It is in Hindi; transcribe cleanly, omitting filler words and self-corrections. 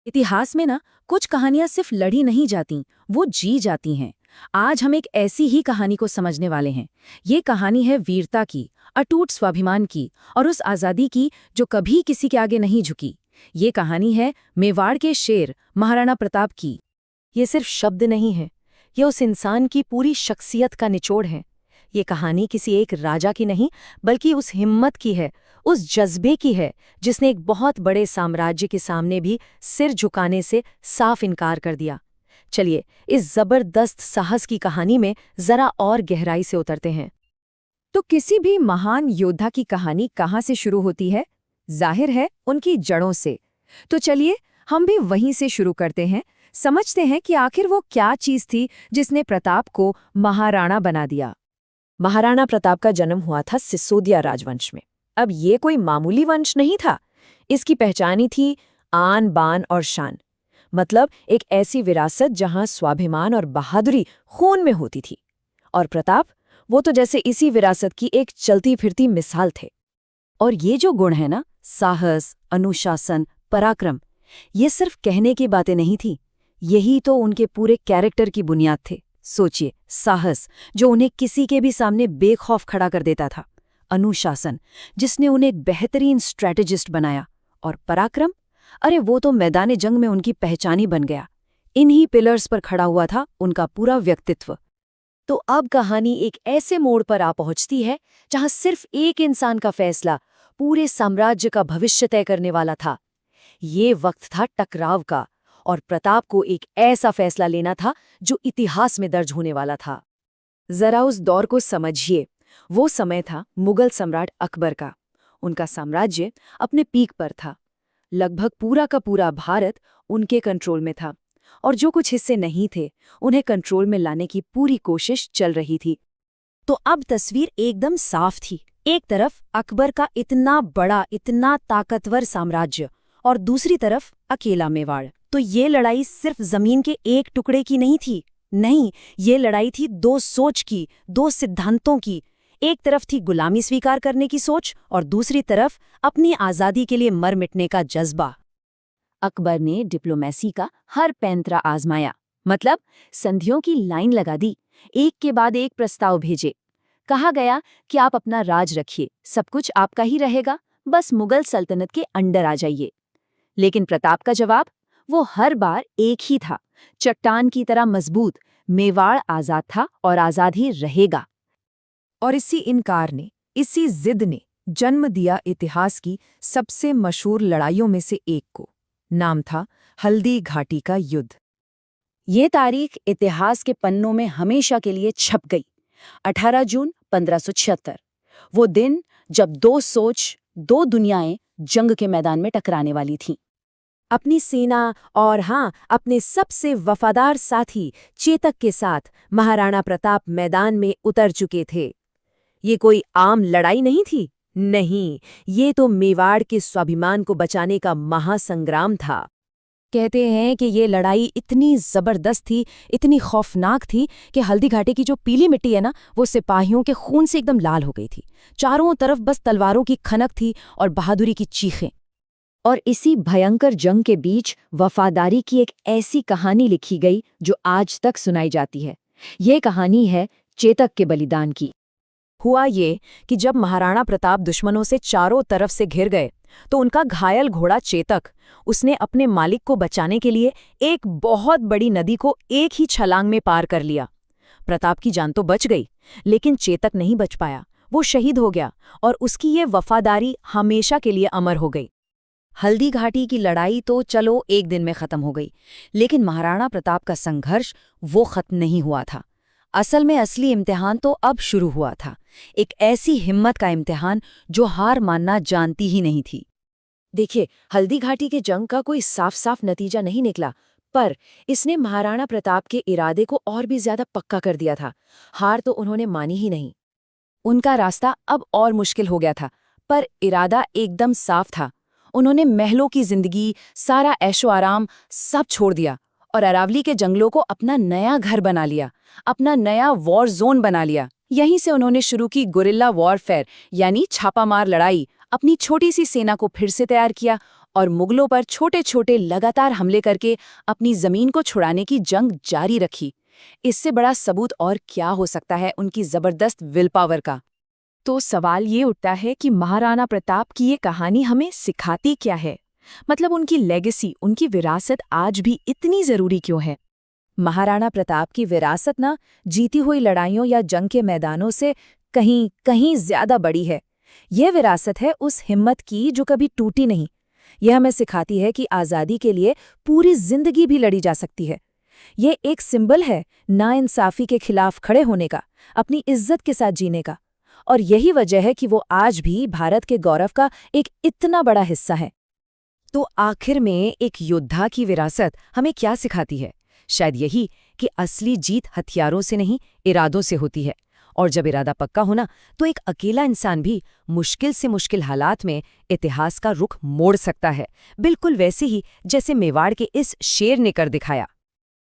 इतिहास में ना कुछ कहानियां सिर्फ लड़ी नहीं जाती, वो जी जाती हैं। आज हम एक ऐसी ही कहानी को समझने वाले हैं। ये कहानी है वीरता की, अटूट स्वाभिमान की और उस आज़ादी की जो कभी किसी के आगे नहीं झुकी। ये कहानी है मेवाड़ के शेर महाराणा प्रताप की। ये सिर्फ शब्द नहीं है, ये उस इंसान की पूरी शख्सियत का निचोड़ है। ये कहानी किसी एक राजा की नहीं, बल्कि उस हिम्मत की है, उस जज्बे की है, जिसने एक बहुत बड़े साम्राज्य के सामने भी सिर झुकाने से साफ इनकार कर दिया। चलिए, इस जबरदस्त साहस की कहानी में जरा और गहराई से उतरते हैं। तो किसी भी महान योद्धा की कहानी कहाँ से शुरू होती है? जाहिर है उनकी जड़ों से। तो चलिए हम भी वहीं से शुरू करते हैं, समझते हैं कि आखिर वो क्या चीज थी जिसने प्रताप को महाराणा बना दिया। महाराणा प्रताप का जन्म हुआ था सिसोदिया राजवंश में। अब ये कोई मामूली वंश नहीं था। इसकी पहचान ही थी आन बान और शान, मतलब एक ऐसी विरासत जहां स्वाभिमान और बहादुरी खून में होती थी। और प्रताप, वो तो जैसे इसी विरासत की एक चलती फिरती मिसाल थे। और ये जो गुण है ना, साहस, अनुशासन, पराक्रम, ये सिर्फ कहने की बातें नहीं थी, यही तो उनके पूरे कैरेक्टर की बुनियाद थे। सोचिए, साहस जो उन्हें किसी के भी सामने बेखौफ खड़ा कर देता था, अनुशासन जिसने उन्हें एक बेहतरीन स्ट्रैटेजिस्ट बनाया, और पराक्रम, अरे वो तो मैदान जंग में उनकी पहचान ही बन गया। इन्हीं पिलर्स पर खड़ा हुआ था उनका पूरा व्यक्तित्व। तो अब कहानी एक ऐसे मोड़ पर आ पहुंचती है जहां सिर्फ एक इंसान का फैसला पूरे साम्राज्य का भविष्य तय करने वाला था। ये वक्त था टकराव का, और प्रताप को एक ऐसा फैसला लेना था जो इतिहास में दर्ज होने वाला था। जरा उस दौर को समझिए। वो समय था मुगल सम्राट अकबर का। उनका साम्राज्य अपने पीक पर था। लगभग पूरा का पूरा भारत उनके कंट्रोल में था, और जो कुछ हिस्से नहीं थे उन्हें कंट्रोल में लाने की पूरी कोशिश चल रही थी। तो अब तस्वीर एकदम साफ थी। एक तरफ अकबर का इतना बड़ा, इतना ताकतवर साम्राज्य, और दूसरी तरफ अकेला मेवाड़। तो ये लड़ाई सिर्फ जमीन के एक टुकड़े की नहीं थी। नहीं, ये लड़ाई थी दो सोच की, दो सिद्धांतों की। एक तरफ थी गुलामी स्वीकार करने की सोच, और दूसरी तरफ अपनी आज़ादी के लिए मर मिटने का जज्बा। अकबर ने डिप्लोमेसी का हर पैंतरा आजमाया, मतलब संधियों की लाइन लगा दी, एक के बाद एक प्रस्ताव भेजे। कहा गया कि आप अपना राज रखिए, सब कुछ आपका ही रहेगा, बस मुगल सल्तनत के अंडर आ जाइए। लेकिन प्रताप का जवाब, वो हर बार एक ही था, चट्टान की तरह मजबूत। मेवाड़ आजाद था और आजाद ही रहेगा। और इसी इनकार ने, इसी जिद ने जन्म दिया इतिहास की सबसे मशहूर लड़ाइयों में से एक को। नाम था हल्दी घाटी का युद्ध। ये तारीख इतिहास के पन्नों में हमेशा के लिए छप गई। 18 जून 1576, वो दिन जब दो सोच, दो दुनियाएं जंग के मैदान में टकराने वाली थीं। अपनी सेना और अपने सबसे वफादार साथी चेतक के साथ महाराणा प्रताप मैदान में उतर चुके थे। ये कोई आम लड़ाई नहीं थी, नहीं, ये तो मेवाड़ के स्वाभिमान को बचाने का महासंग्राम था। कहते हैं कि ये लड़ाई इतनी जबरदस्त थी, इतनी खौफनाक थी कि हल्दी घाटी की जो पीली मिट्टी है ना, वो सिपाहियों के खून से एकदम लाल हो गई थी। चारों तरफ बस तलवारों की खनक थी और बहादुरी की चीखें। और इसी भयंकर जंग के बीच वफादारी की एक ऐसी कहानी लिखी गई जो आज तक सुनाई जाती है। ये कहानी है चेतक के बलिदान की। हुआ ये कि जब महाराणा प्रताप दुश्मनों से चारों तरफ से घिर गए, तो उनका घायल घोड़ा चेतक, उसने अपने मालिक को बचाने के लिए एक बहुत बड़ी नदी को एक ही छलांग में पार कर लिया। प्रताप की जान तो बच गई, लेकिन चेतक नहीं बच पाया। वो शहीद हो गया, और उसकी ये वफादारी हमेशा के लिए अमर हो गई। हल्दी घाटी की लड़ाई तो चलो एक दिन में खत्म हो गई, लेकिन महाराणा प्रताप का संघर्ष वो खत्म नहीं हुआ था। असल में असली इम्तिहान तो अब शुरू हुआ था, एक ऐसी हिम्मत का इम्तिहान जो हार मानना जानती ही नहीं थी। देखिए, हल्दी घाटी के जंग का कोई साफ साफ नतीजा नहीं निकला, पर इसने महाराणा प्रताप के इरादे को और भी ज्यादा पक्का कर दिया था। हार तो उन्होंने मानी ही नहीं। उनका रास्ता अब और मुश्किल हो गया था, पर इरादा एकदम साफ था। उन्होंने महलों की जिंदगी, सारा ऐशो आराम सब छोड़ दिया और अरावली के जंगलों को अपना नया घर बना लिया, अपना नया वॉर जोन बना लिया। यहीं से उन्होंने शुरू की गुरिल्ला वॉरफेयर, यानी छापामार लड़ाई। अपनी छोटी सी सेना को फिर से तैयार किया और मुगलों पर छोटे छोटे लगातार हमले करके अपनी जमीन को छुड़ाने की जंग जारी रखी। इससे बड़ा सबूत और क्या हो सकता है उनकी जबरदस्त विल पावर का। तो सवाल ये उठता है कि महाराणा प्रताप की ये कहानी हमें सिखाती क्या है? मतलब उनकी लेगेसी, उनकी विरासत आज भी इतनी जरूरी क्यों है? महाराणा प्रताप की विरासत ना जीती हुई लड़ाइयों या जंग के मैदानों से कहीं कहीं ज्यादा बड़ी है। यह विरासत है उस हिम्मत की जो कभी टूटी नहीं। यह हमें सिखाती है कि आज़ादी के लिए पूरी जिंदगी भी लड़ी जा सकती है। ये एक सिंबल है नाइंसाफी के खिलाफ खड़े होने का, अपनी इज्जत के साथ जीने का। और यही वजह है कि वो आज भी भारत के गौरव का एक इतना बड़ा हिस्सा है। तो आखिर में एक योद्धा की विरासत हमें क्या सिखाती है? शायद यही कि असली जीत हथियारों से नहीं, इरादों से होती है। और जब इरादा पक्का होना तो एक अकेला इंसान भी मुश्किल से मुश्किल हालात में इतिहास का रुख मोड़ सकता है, बिल्कुल वैसे ही जैसे मेवाड़ के इस शेर ने कर दिखाया।